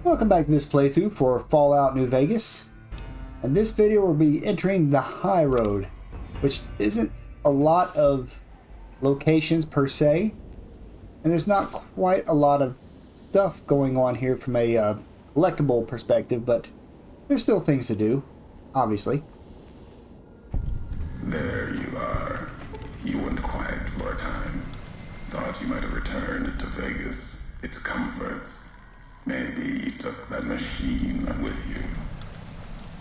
Welcome back to this playthrough for Fallout New Vegas. In this video we'll be entering the high road, which isn't a lot of locations per se, and there's not quite a lot of stuff going on here from a collectible perspective, but there's still things to do, obviously. There you are. You went quiet for a time. Thought you might have returned to Vegas, its comforts. Maybe you took that machine with you.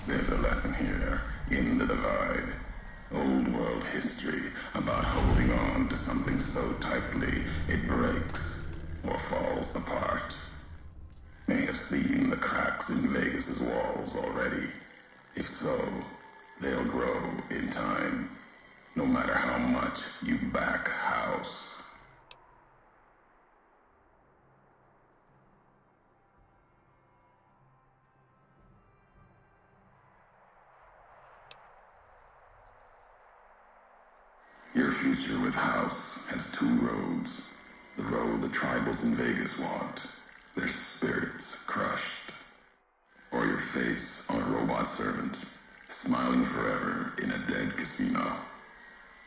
There's a lesson here, in the divide. Old world history about holding on to something so tightly it breaks or falls apart. May have seen the cracks in Vegas's walls already. If so, they'll grow in time, no matter how much you back house. Your future with House has two roads. The road the tribals in Vegas want, their spirits crushed. Or your face on a robot servant, smiling forever in a dead casino.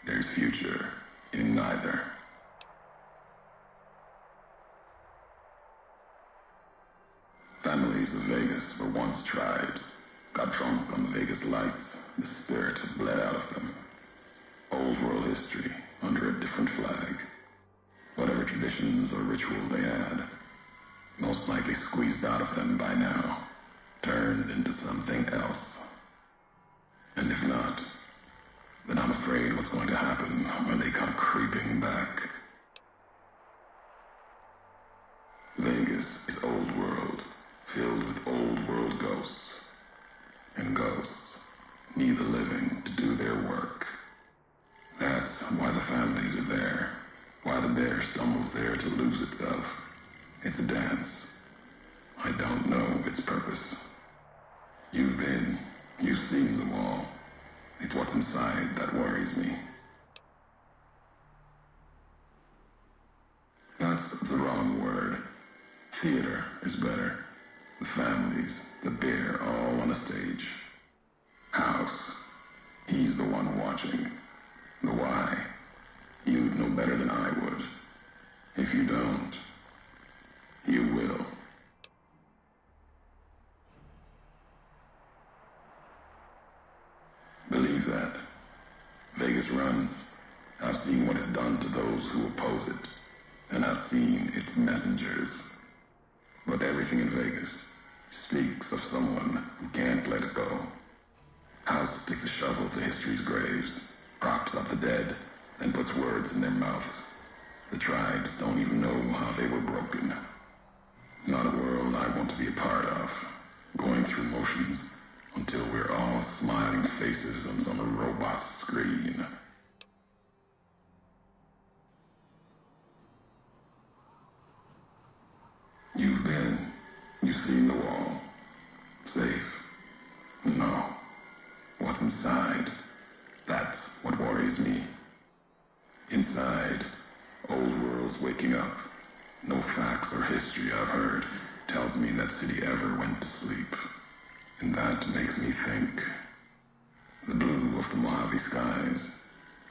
There's future in neither. Families of Vegas were once tribes. Got drunk on the Vegas lights, the spirit had bled out of them. Old world history under a different flag. Whatever traditions or rituals they had, most likely squeezed out of them by now, turned into something else. And if not, then I'm afraid what's going to happen when they come creeping back. Vegas is old world, filled with old world ghosts. And ghosts need the living to do their work. That's why the families are there, why the bear stumbles there to lose itself. It's a dance. I don't know its purpose. You've seen the wall. It's what's inside that worries me. That's the wrong word. Theater is better. The families, the bear, all on a stage. House, he's the one watching. The why, you'd know better than I would. If you don't, you will. Believe that. Vegas runs. I've seen what it's done to those who oppose it, and I've seen its messengers. But everything in Vegas speaks of someone who can't let it go. House sticks a shovel to history's graves, props up the dead, then puts words in their mouths. The tribes don't even know how they were broken. Not a world I want to be a part of, going through motions until we're all smiling faces on some robot's screen. You've seen the wall. Safe. No. What's inside? That's what worries me. Inside, old world's waking up. No facts or history I've heard tells me that city ever went to sleep. And that makes me think. The blue of the Mojave skies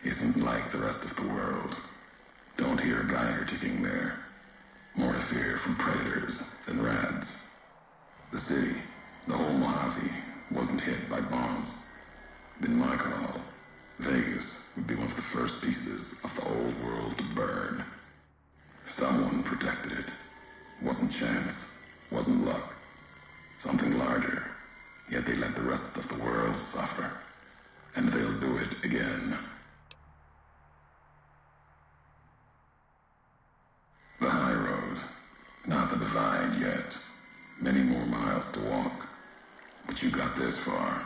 isn't like the rest of the world. Don't hear a Geiger ticking there. More to fear from predators than rads. The city, the whole Mojave, wasn't hit by bombs. Been my call. Vegas would be one of the first pieces of the old world to burn. Someone protected it. Wasn't chance. Wasn't luck. Something larger. Yet they let the rest of the world suffer. And they'll do it again. The high road. Not the divide yet. Many more miles to walk. But you got this far.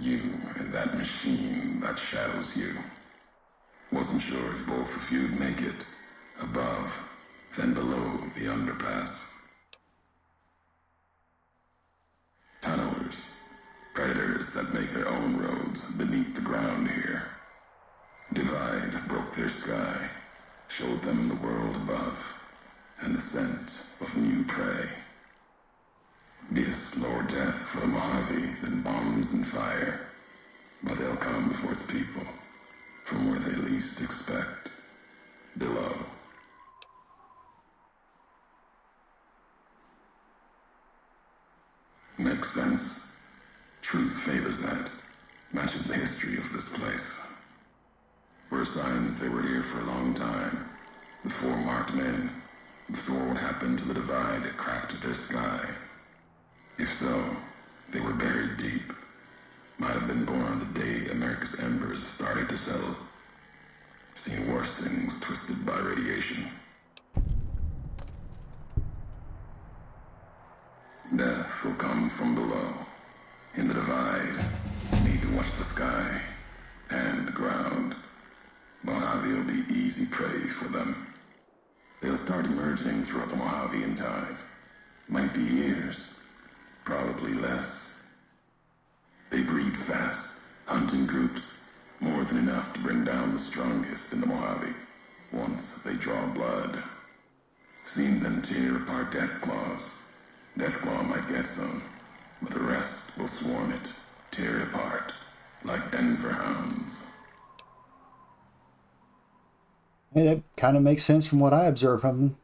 You and that machine that shadows you. Wasn't sure if both of you'd make it. Above, then below the underpass. Tunnelers. Predators that make their own roads beneath the ground here. Divide broke their sky, showed them the world above, and the scent of new prey. Mojave than bombs and fire, but they'll come for its people, from where they least expect, below. Makes sense. Truth favors that. Matches the history of this place. Were signs they were here for a long time, before marked men, before what happened to the divide cracked their sky. If so, they were buried deep. Might have been born the day America's embers started to settle. Seen worse things twisted by radiation. Death will come from below. In the divide, need to watch the sky and the ground. Mojave will be easy prey for them. They'll start emerging throughout the Mojave in time. Might be years, probably less. They breed fast, hunt in groups, more than enough to bring down the strongest in the Mojave, once they draw blood. Seen them tear apart Deathclaws. Deathclaw might get some, but the rest will swarm it, tear it apart, like Denver hounds. And it kind of makes sense from what I observe from them.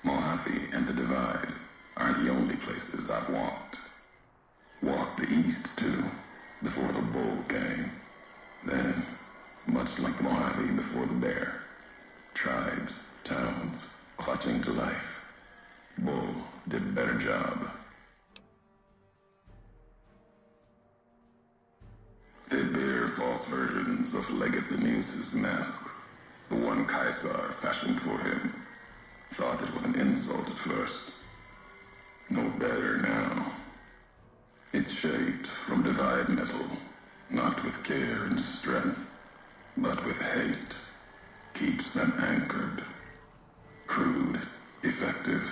Mojave and the Divide are the only places I've walked. Walked the east, too, before the bull came. Then, much like the Mojave before the bear, tribes, towns, clutching to life. Bull did a better job. They bear false versions of Legate Lemuse's masks, the one Caesar fashioned for him. Thought it was an insult at first. No better now. It's shaped from divide metal, not with care and strength, but with hate. Keeps them anchored. Crude, effective,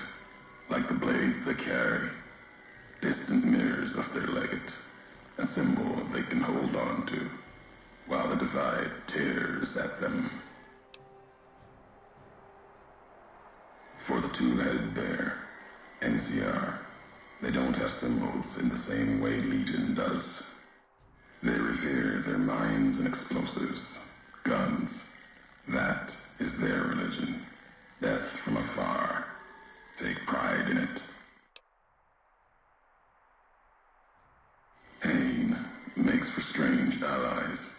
like the blades they carry. Distant mirrors of their legate, a symbol they can hold on to, while the divide tears at them. For the two-headed bear, NCR, they don't have symbols in the same way Legion does. They revere their mines and explosives, guns. That is their religion. Death from afar. Take pride in it. Pain makes for strange allies.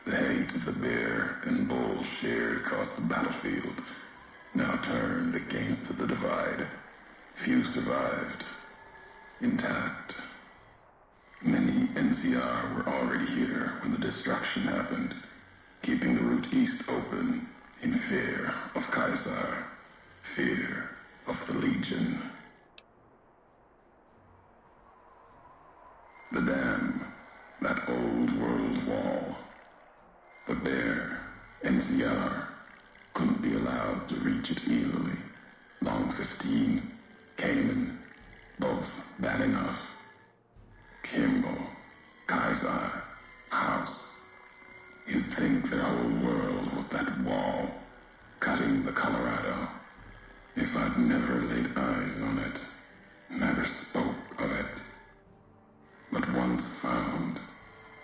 The hate the bear and bull shared across the battlefield now turned against the divide. Few survived. Intact. Many NCR were already here when the destruction happened, keeping the route east open in fear of Caesar, fear of the Legion. The dam, that old world wall. The bear, NCR, couldn't be allowed to reach it easily. Long 15, Cayman, both bad enough. Kimball, Caesar, House. You'd think their whole world was that wall, cutting the Colorado. If I'd never laid eyes on it, never spoke of it. But once found,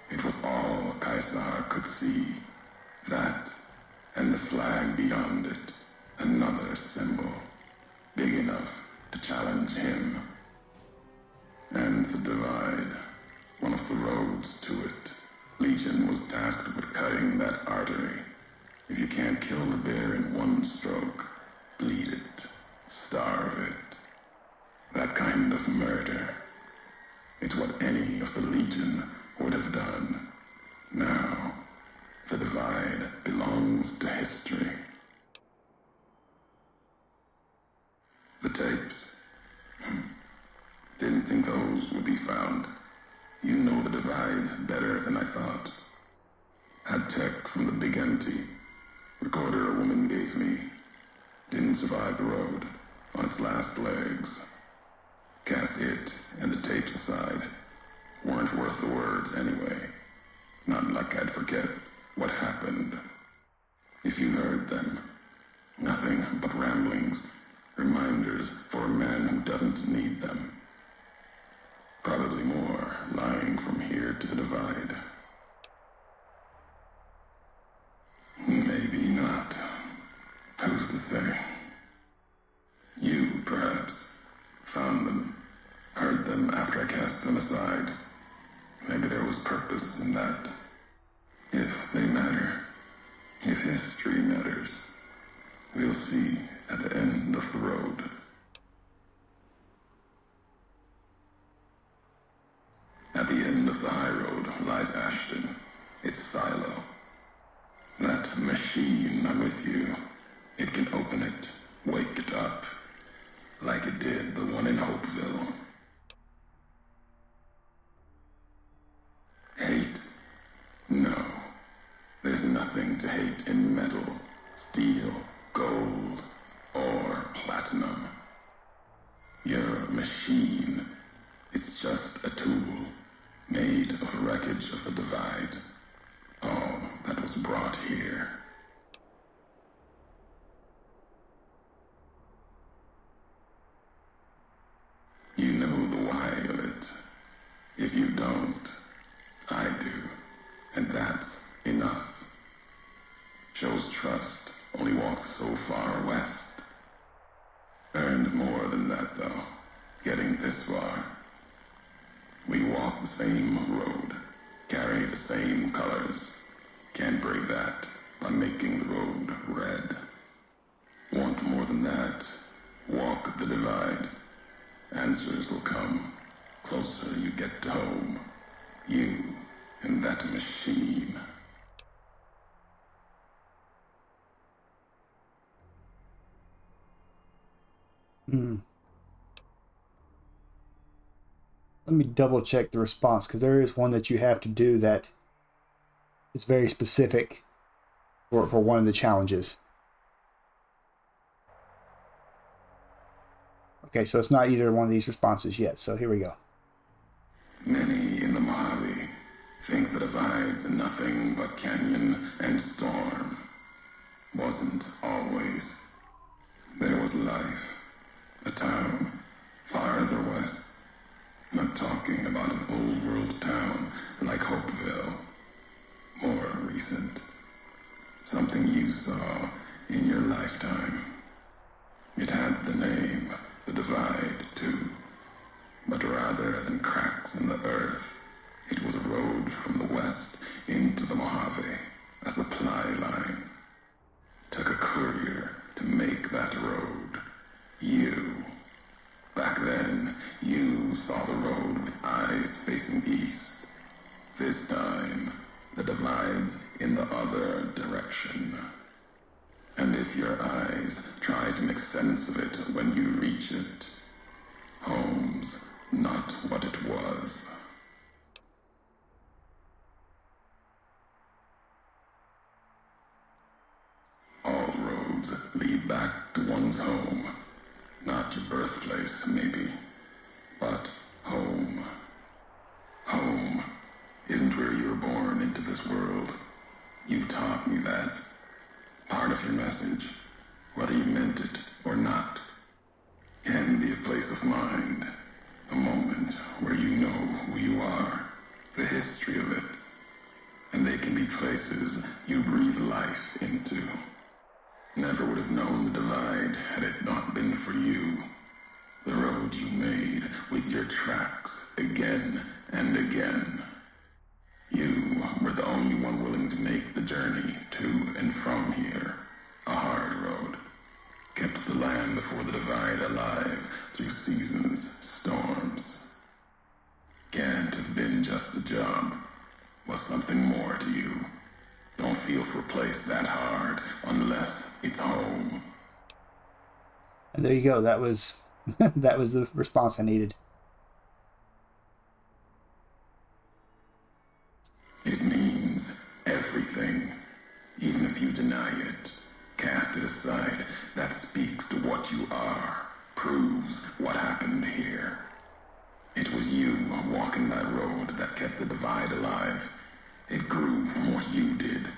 it was all Caesar could see. That, and the flag beyond it, another symbol, big enough to challenge him. And the divide, one of the roads to it. Legion was tasked with cutting that artery. If you can't kill the bear in one stroke, bleed it, starve it. That kind of murder. It's what any of the Legion would have done. Now, the divide belongs to history. The tapes. Didn't think those would be found. You know the divide better than I thought. Had tech from the big empty. Recorder a woman gave me. Didn't survive the road, on its last legs. Cast it and the tapes aside. Weren't worth the words anyway. Not like I'd forget what happened. If you heard them, nothing but ramblings, reminders for a man who doesn't need them. probably more lying from here to the divide. Maybe not. Who's to say? You, perhaps, found them, heard them after I cast them aside. Maybe there was purpose in that. If they matter, if history matters, we'll see at the end of the road. At the end of the high road lies Ashton, its silo. That machine with you, it can open it, wake it up, like it did the one in Hopeville. Hate? No. There's nothing to hate in metal, steel, gold, or platinum. You're a machine. It's just a tool, made of wreckage of the divide. All that was brought here. You know the why of it. If you don't, I do. And that's enough. Shows trust, only walks so far west. Earned more than that, though, getting this far. We walk the same road, carry the same colors. Can't break that by making the road red. Want more than that? Walk the divide. Answers will come. Closer you get to home. You and that machine. Let me double check the response, because there is one that you have to do that is very specific for one of the challenges. Okay, so it's not either one of these responses yet, so here we go. Many in the Mojave think the divide's nothing but canyon and storm. Wasn't always. There was life, a town farther west. Not talking about an old world town like Hopeville. More recent. Something you saw in your lifetime. It had the name, the divide, too. But rather than cracks in the earth, it was a road from the west into the Mojave, a supply line. Took a courier to make that road. You. Back then, you saw the road with eyes facing east. This time, the divide's in the other direction. And if your eyes try to make sense of it when you reach it, home's not what it was. All roads lead back to one's home. Not your birthplace, maybe, but home. Home isn't where you were born into this world. You taught me that. Part of your message, whether you meant it or not, can be a place of mind, a moment where you know who you are, the history of it, and they can be places you breathe life into. Never would have known the divide had it not been for you. The road you made with your tracks again and again. You were the only one willing to make the journey to and from here. A hard road. Kept the land before the divide alive through seasons, storms. Can't have been just a job. Was something more to you. Don't feel for a place that hard unless it's home. And there you go. That was that was the response I needed. It means everything. Even if you deny it, cast it aside, that speaks to what you are, proves what happened here. It was you walking that road that kept the divide alive. It grew from what you did.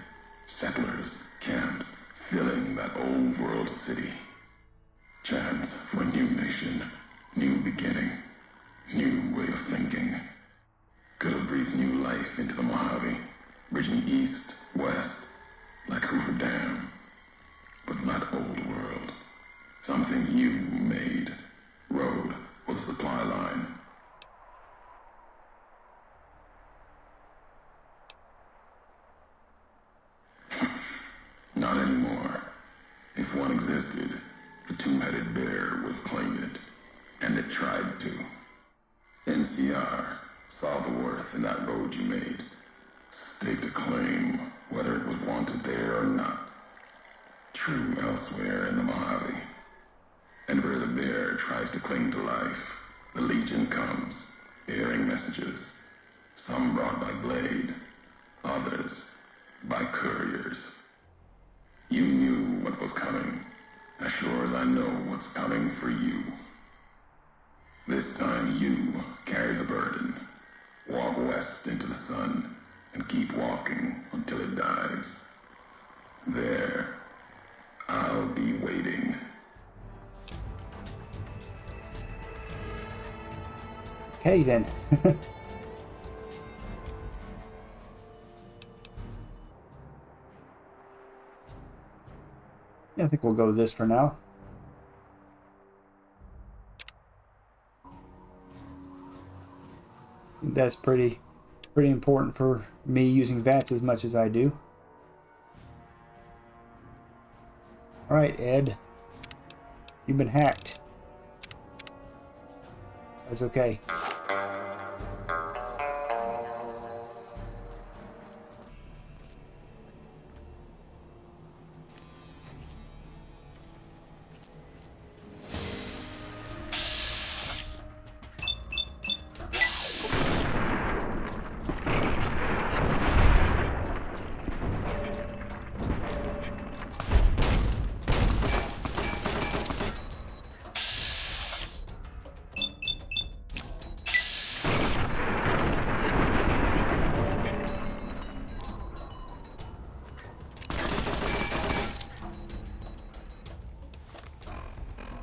Settlers, camps, filling that old world city. Chance for a new nation, new beginning, new way of thinking. could have breathed new life into the Mojave, bridging east, west, like Hoover Dam. But not old world. Something you made. Road was a supply line. Not anymore. If one existed, the two-headed bear would have claimed it. And it tried to. NCR saw the worth in that road you made. Staked a claim, whether it was wanted there or not. True elsewhere in the Mojave. And where the bear tries to cling to life, the Legion comes, bearing messages. Some brought by blade, others by couriers. You knew what was coming, as sure as I know what's coming for you. This time you carry the burden. Walk west into the sun, and keep walking until it dies. There, I'll be waiting. Okay then. Yeah, I think we'll go with this for now. I think that's pretty important for me using VATS as much as I do. Alright, Ed. You've been hacked. That's okay.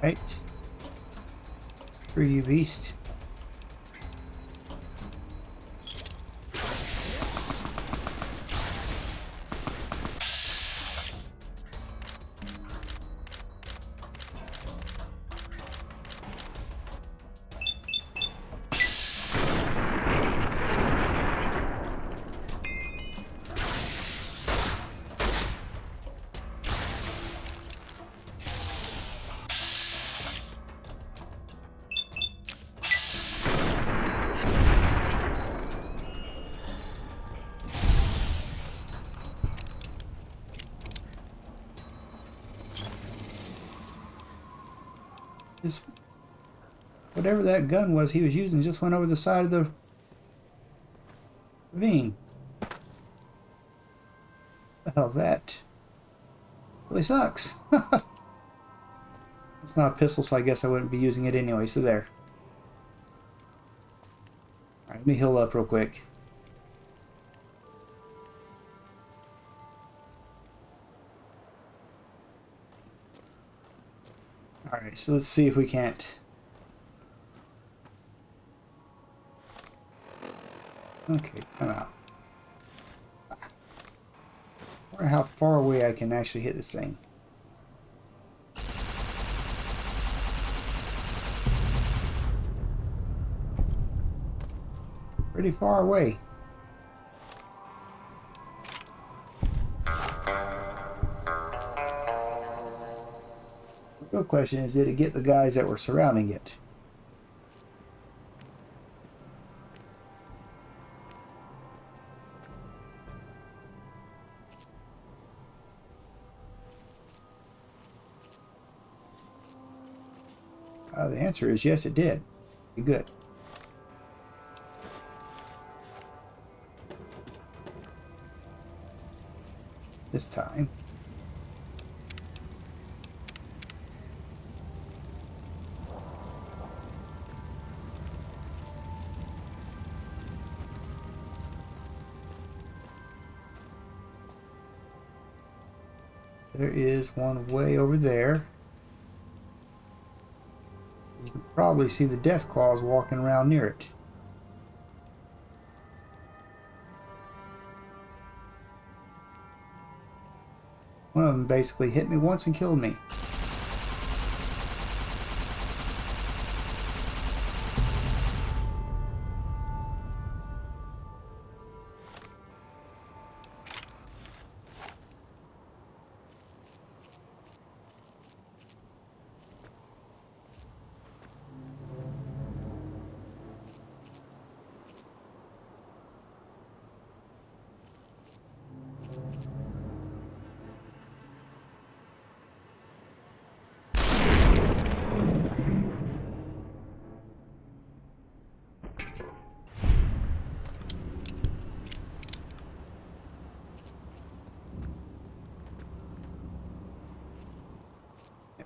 Right. Free you beast. Just whatever that gun was he was using just went over the side of the ravine. The hell, that really sucks. It's not a pistol, so I guess I wouldn't be using it anyway, so there. Alright, let me heal up real quick. Alright, so let's see if we can't. Okay, come out. I wonder how far away I can actually hit this thing. Pretty far away. The real question is, did it get the guys that were surrounding it? The answer is yes, it did. Good. This time. There is one way over there. You can probably see the death claws walking around near it. One of them basically hit me once and killed me.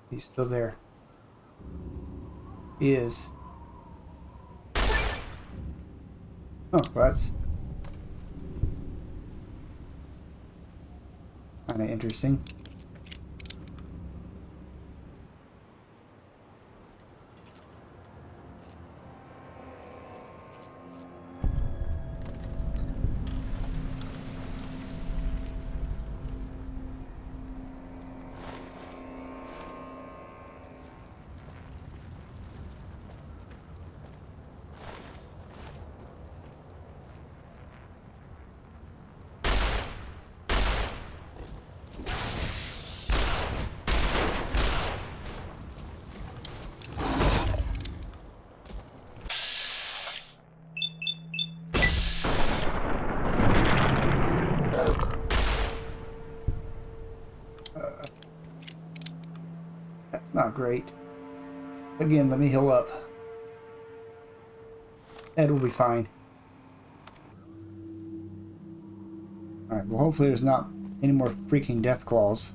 He's still there. He is. Oh, that's kind of interesting. That's not great. Again, let me heal up. Ed will be fine. Alright, well hopefully there's not any more freaking death claws.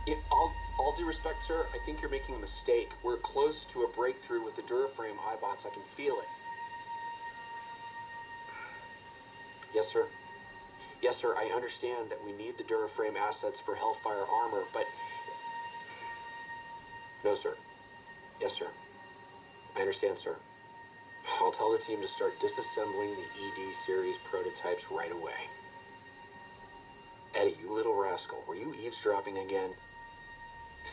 In all due respect, sir, I think you're making a mistake. We're close to a breakthrough with the Duraframe iBots. I can feel it. Yes, sir. Yes, sir, I understand that we need the Duraframe assets for Hellfire armor, but... No, sir. Yes, sir. I understand, sir. I'll tell the team to start disassembling the ED series prototypes right away. Eddie, you little rascal, were you eavesdropping again?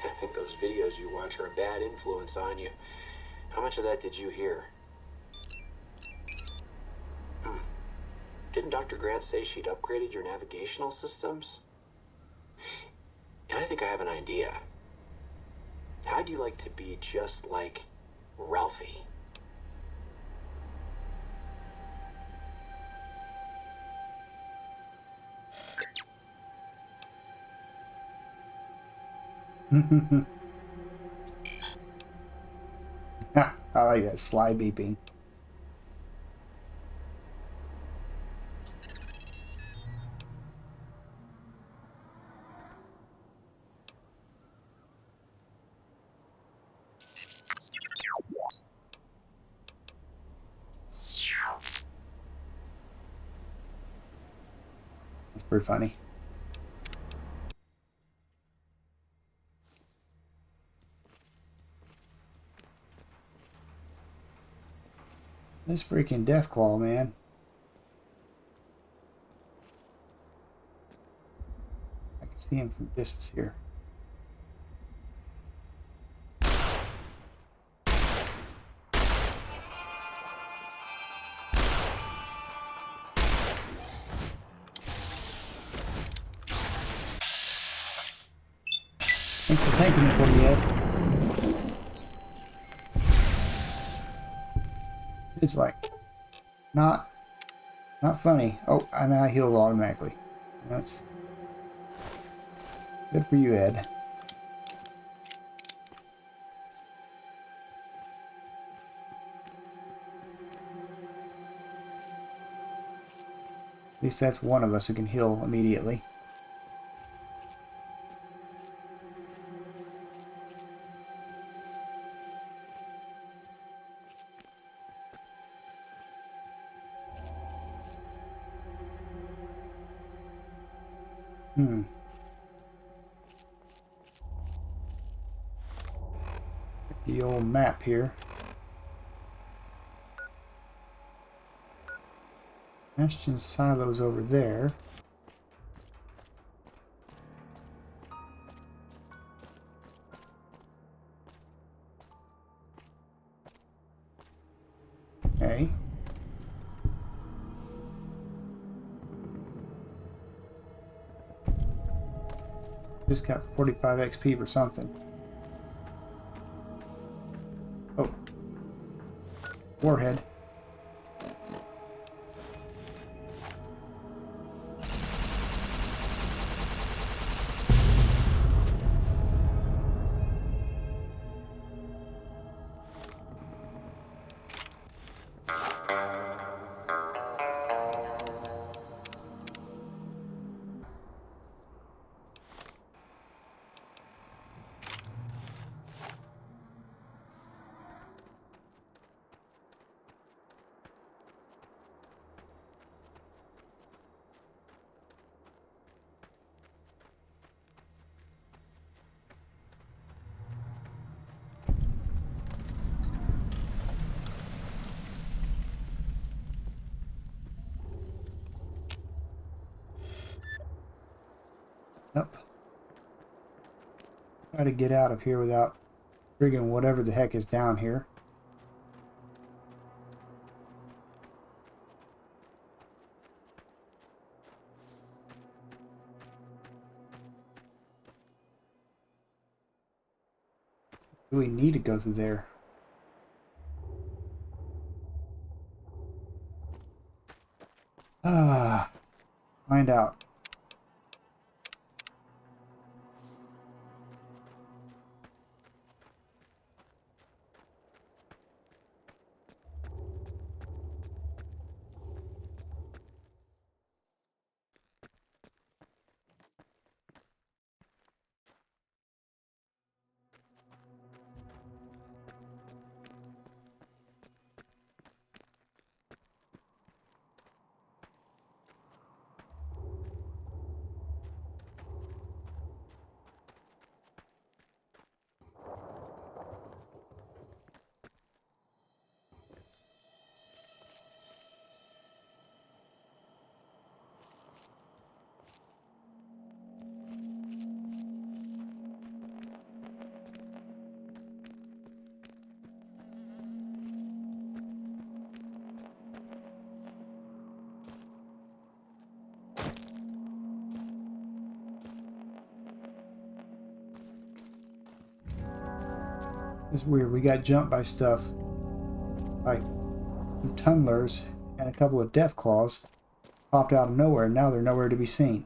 I think those videos you watch are a bad influence on you. How much of that did you hear? Didn't Dr. Grant say she'd upgraded your navigational systems? And I think I have an idea. How'd you like to be just like Ralphie? I like that sly beeping. It's pretty funny. This freaking Deathclaw, man. I can see him from distance here. Thanks for thanking me for me, Ed. It's like not funny. Oh, and I healed automatically. That's good for you, Ed. At least that's one of us who can heal immediately. The old map here. Bastion silos over there. Okay. Just got 45 XP for something. Oh. Warhead. Yep. Try to get out of here without triggering whatever the heck is down here. Do we need to go through there? Find out. It's weird. We got jumped by stuff, like some tunnelers and a couple of death claws popped out of nowhere, and now they're nowhere to be seen.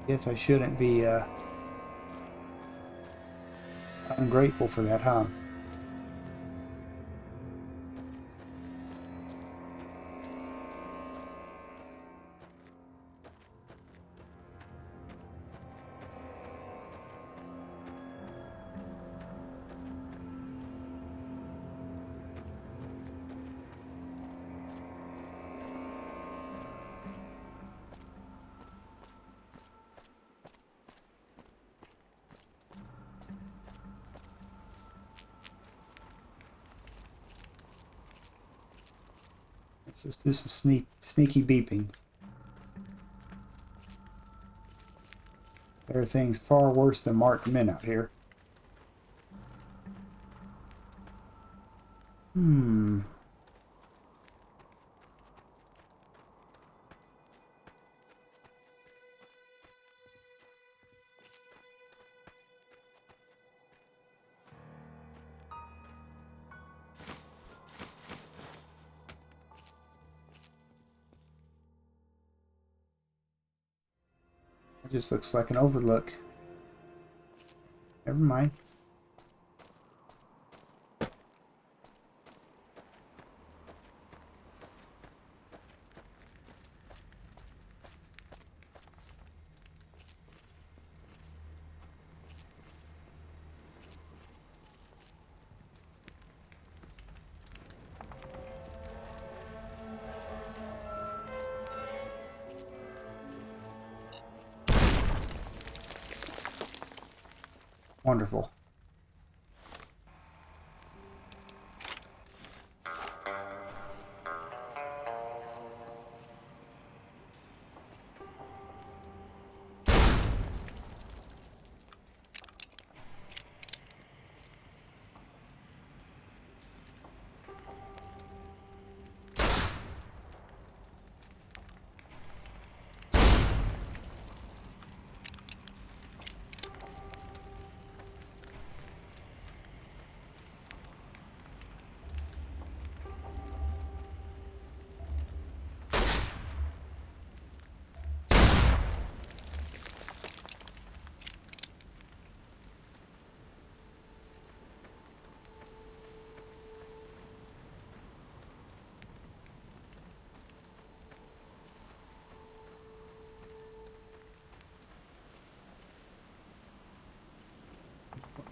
Guess I shouldn't be ungrateful for that, huh? Let's do some sneaky beeping. There are things far worse than marked men out here. It just looks like an overlook. Never mind. Wonderful.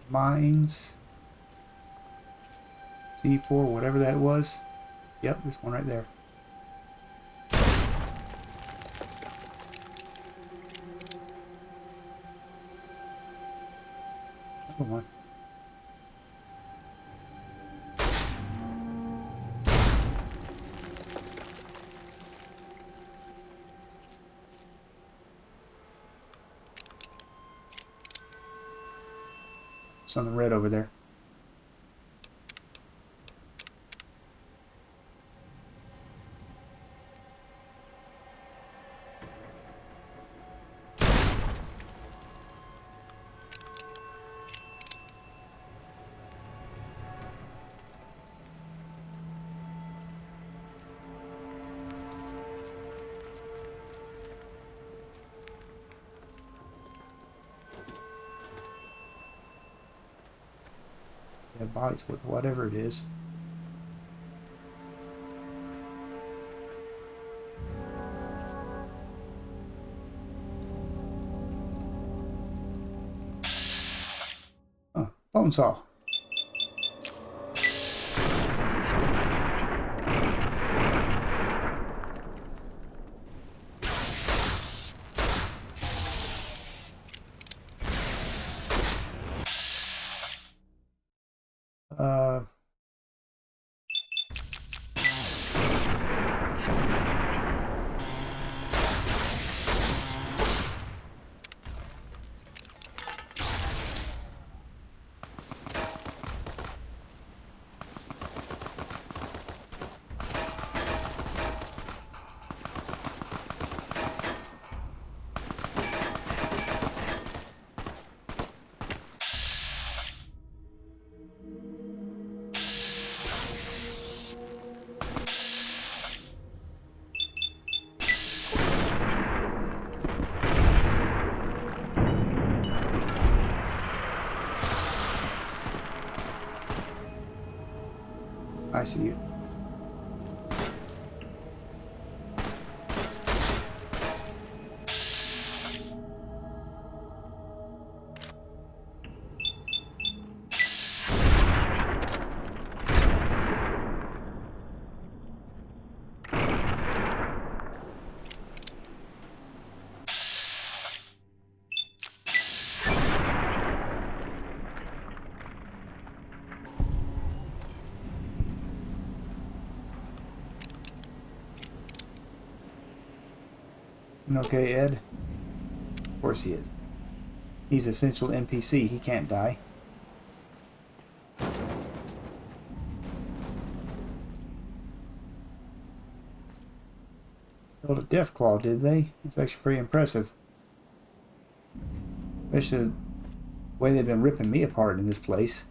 Mines. C4, whatever that was. Yep, this one right there. Another one. Something red over there. Yeah, bodies with whatever it is. Oh, bone saw. Uh, I see you. Okay, Ed? Of course he is. He's essential NPC. He can't die. Built a death claw, did they? It's actually pretty impressive. Especially the way they've been ripping me apart in this place.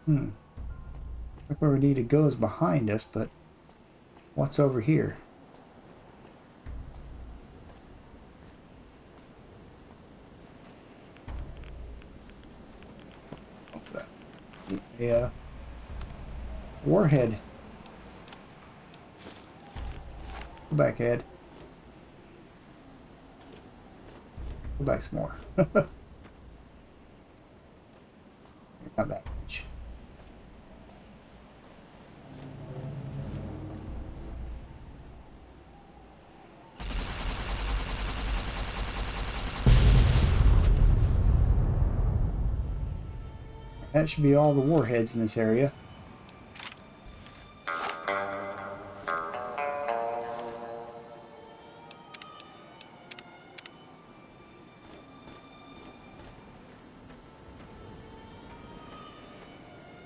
Like where we need to go is behind us, but what's over here? What's that? Yeah. Warhead. Go back, Ed. Go back some more. Not that much. That should be all the warheads in this area.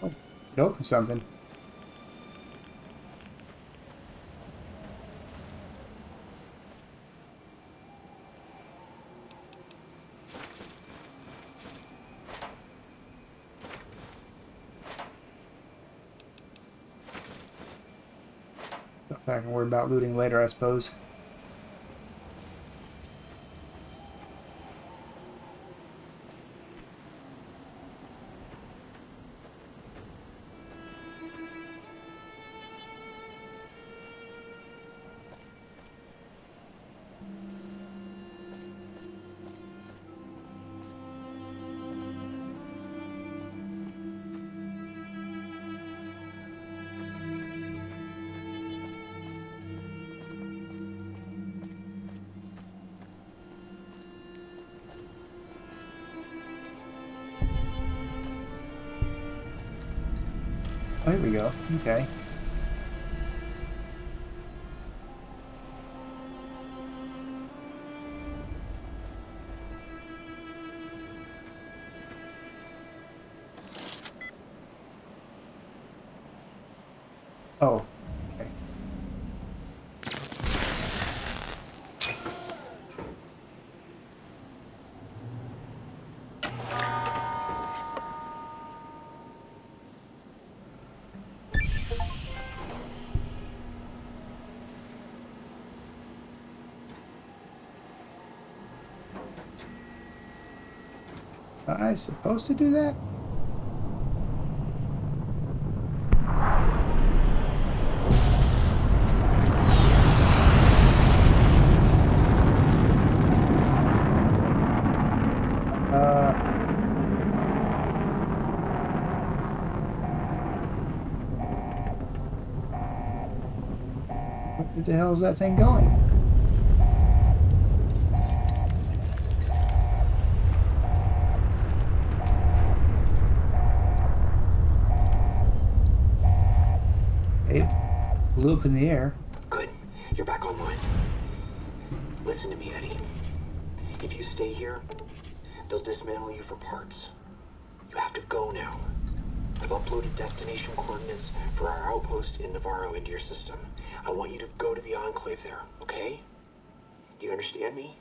Oh, it opened something. Stuff I can worry about looting later, I suppose. Oh, here we go. Okay. Oh, okay. Am I supposed to do that? Where the hell is that thing going? It blew up in the air. Good. You're back online. Listen to me, Eddie. If you stay here, they'll dismantle you for parts. You have to go now. I've uploaded destination coordinates for our outpost in Navarro into your system. I want you to go to the Enclave there, okay? Do you understand me?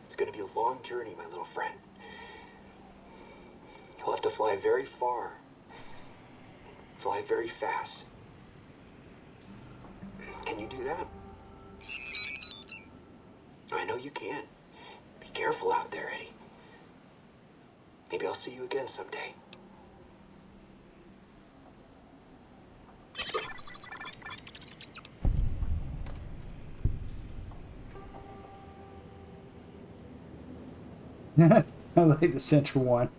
It's gonna be a long journey, my little friend. You'll have to fly very far. Fly very fast. Can you do that? I know you can. Be careful out there, Eddie. Maybe I'll see you again someday. I like the central one.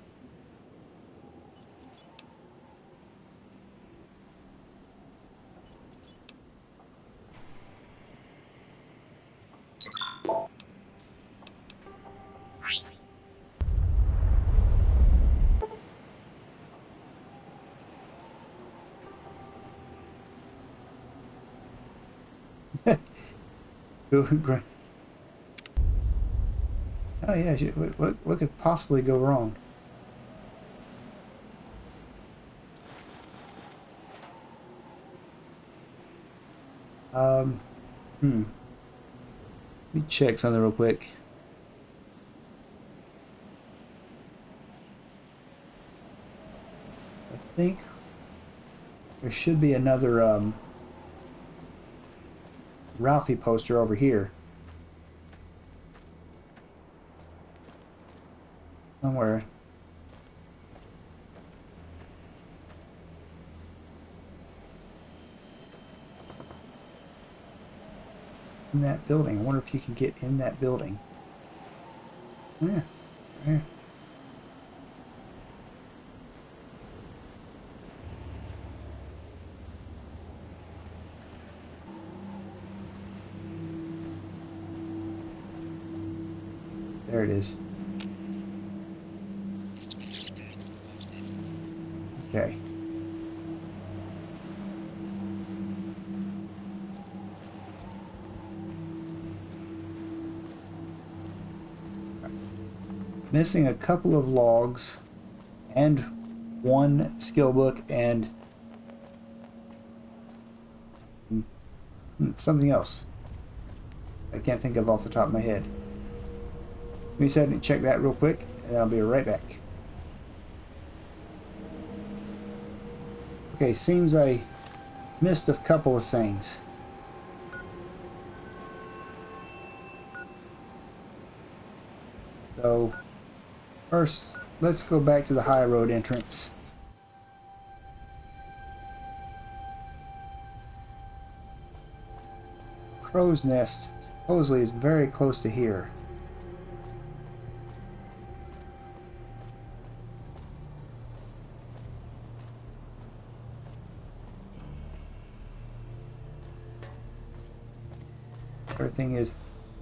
Oh yeah, what could possibly go wrong? Let me check something real quick. think there should be another Ralphie poster over here. Somewhere. In that building. I wonder if you can get in that building. Yeah. Yeah. There it is. Okay. Missing a couple of logs and one skill book and something else I can't think of off the top of my head. Let me set and check that real quick, and I'll be right back. Okay, seems I missed a couple of things. So, first, let's go back to the high road entrance. Crow's Nest supposedly is very close to here. Everything is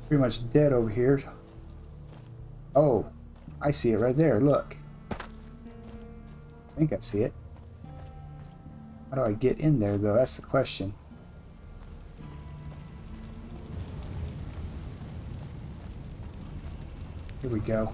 pretty much dead over here. Oh, I see it right there. Look. I think I see it. How do I get in there, though? That's the question. Here we go.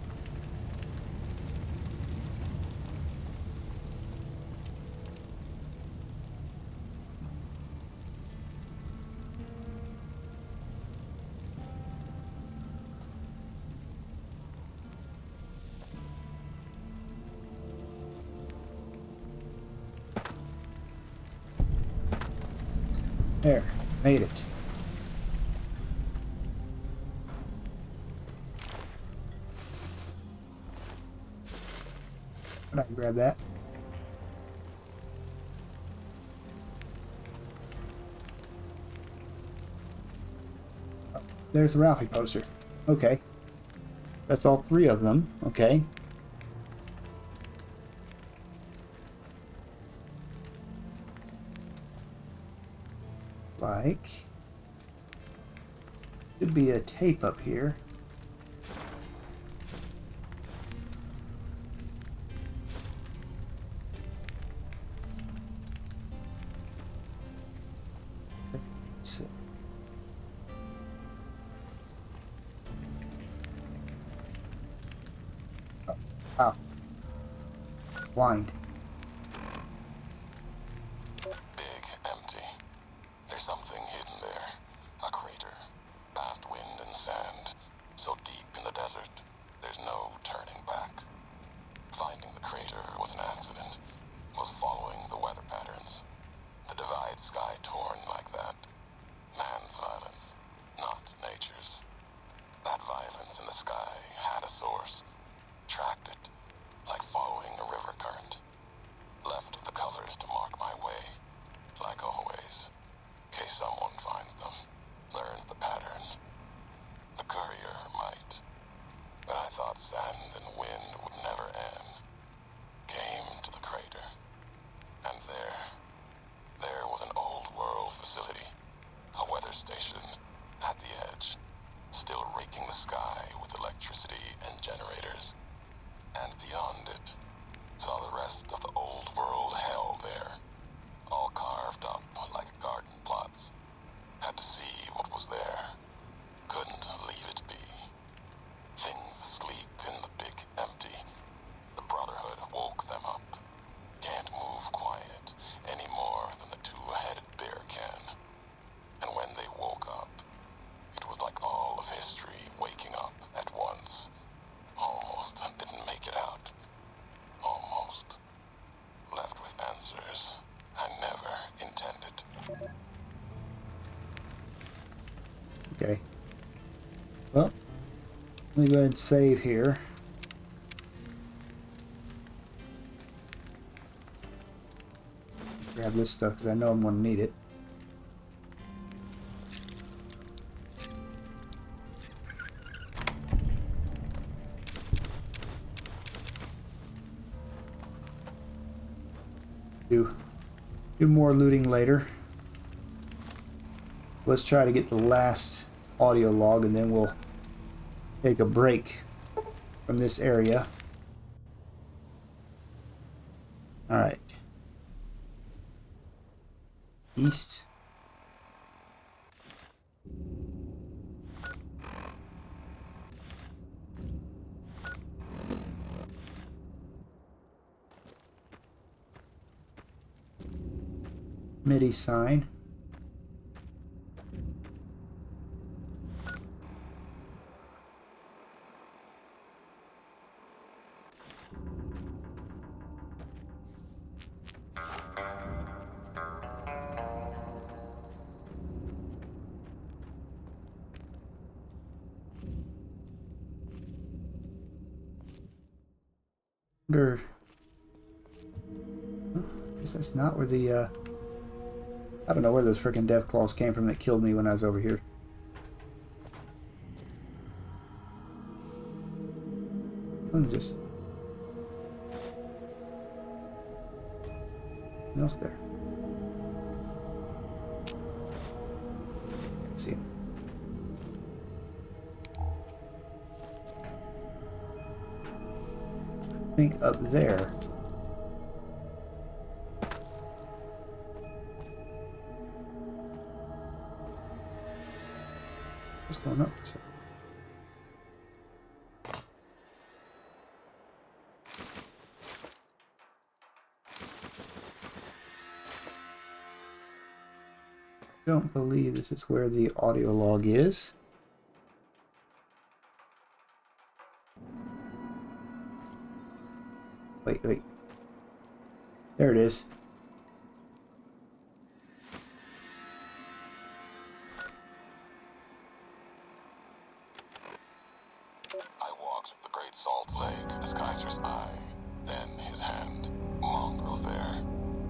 There, made it. But I can grab that. Oh, there's the Ralphie poster. Okay. That's all three of them. Okay. Like, should be a tape up here. Let's see. Oh, wow. Blind. Something hidden there. A crater. Past wind and sand. So deep in the desert, there's no turning back. Finding the crater was an accident. Was following the weather patterns. The divide sky torn like that. Man's violence, not nature's. That violence in the sky had a source. Tracked it, like following a river current. Left the colors to mark my way, like always. In case someone finds them, learns the pattern. The courier might. But I thought sand and wind would never end. Came to the crater. And there was an old world facility. A weather station at the edge. Still raking the sky with electricity and generators. Okay. Well, let me go ahead and save here. Grab this stuff because I know I'm going to need it. Do more looting later. Let's try to get the last audio log and then we'll take a break from this area. Alright. East. MIDI sign. I guess that's not where the I don't know where those freaking death claws came from that killed me when I was over here. Let me just... Nothing else there. Can't see him. I think up there. What's going on? I don't believe this is where the audio log is. Wait. There it is. I walked the Great Salt Lake as Kaiser's eye, then his hand. Mongrels there,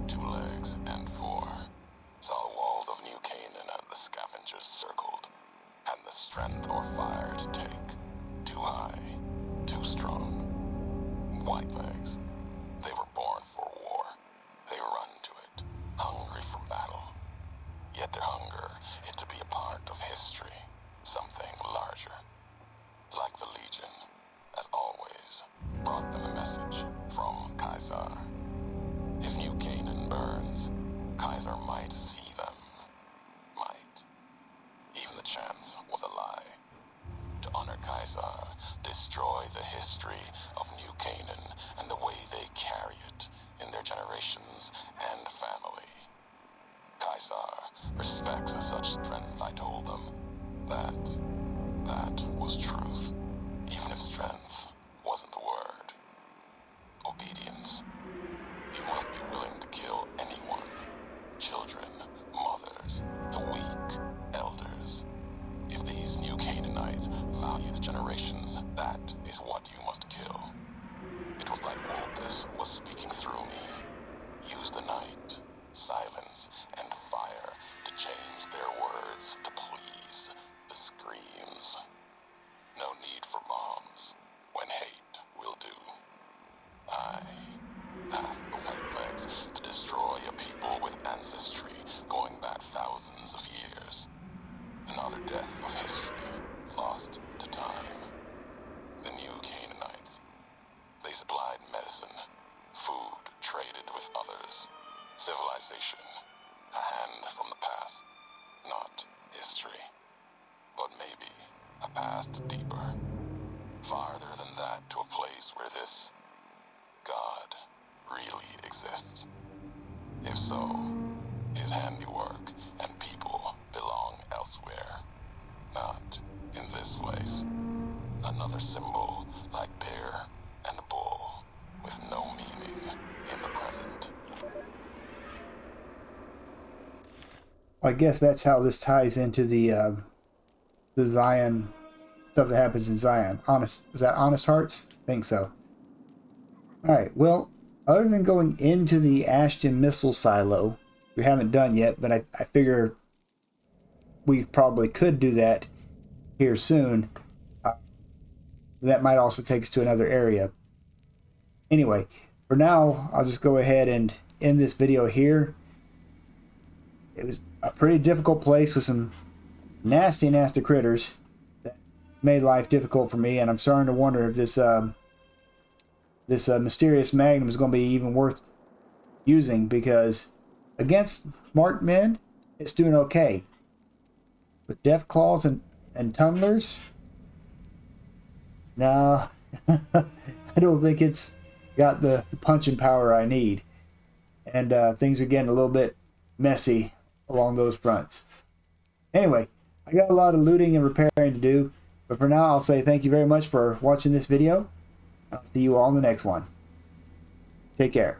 2 legs and 4. Saw the walls of New Canaan and the scavengers circled, and the strength or fire to take. Too high, too strong. White legs. They were born for war. They run to it, hungry for battle. Yet their hunger is to be a part of history, something larger. Like the Legion, as always, brought them a message from Kaiser. If New Canaan burns, Kaiser might see them. Might. Even the chance was a lie. To honor Kaiser, destroy the history of New Canaan and the way they carry it in their generations and family. Kaiser respects such strength, I told them. That was truth, even if strength wasn't the word. Obedience. You must be willing to kill anyone. Children, mothers, the weak, elders. If these New Canaanites value the generations, that is what you must kill. It was like Wolpus was speaking through me. Use the night, silence, and fire to change their words to please the screams. No need for bombs when hate will do. I asked the Whitelegs to destroy a people with ancestry going back thousands of years. Another death of history, lost to time. The New Canaanites. They supplied medicine, food traded with others. Civilization, a hand from the past, not history. But maybe a past deeper, farther than that, to a place where this God really exists. If so, his handiwork and people belong elsewhere, not in this place. Another symbol like bear and bull, with no meaning in the present. I guess that's how this ties into the the Zion stuff that happens in Zion. Was that Honest Hearts? I think so. Alright, well, other than going into the Ashton missile silo, we haven't done yet, but I figure we probably could do that here soon. That might also take us to another area. Anyway, for now, I'll just go ahead and end this video here. It was a pretty difficult place with some nasty critters that made life difficult for me, and I'm starting to wonder if this mysterious magnum is going to be even worth using, because against marked men, it's doing okay. With death claws and tumblers, nah, I don't think it's got the punching power I need, and things are getting a little bit messy along those fronts. Anyway, I got a lot of looting and repairing to do, but for now I'll say thank you very much for watching this video. I'll see you all in the next one. Take care.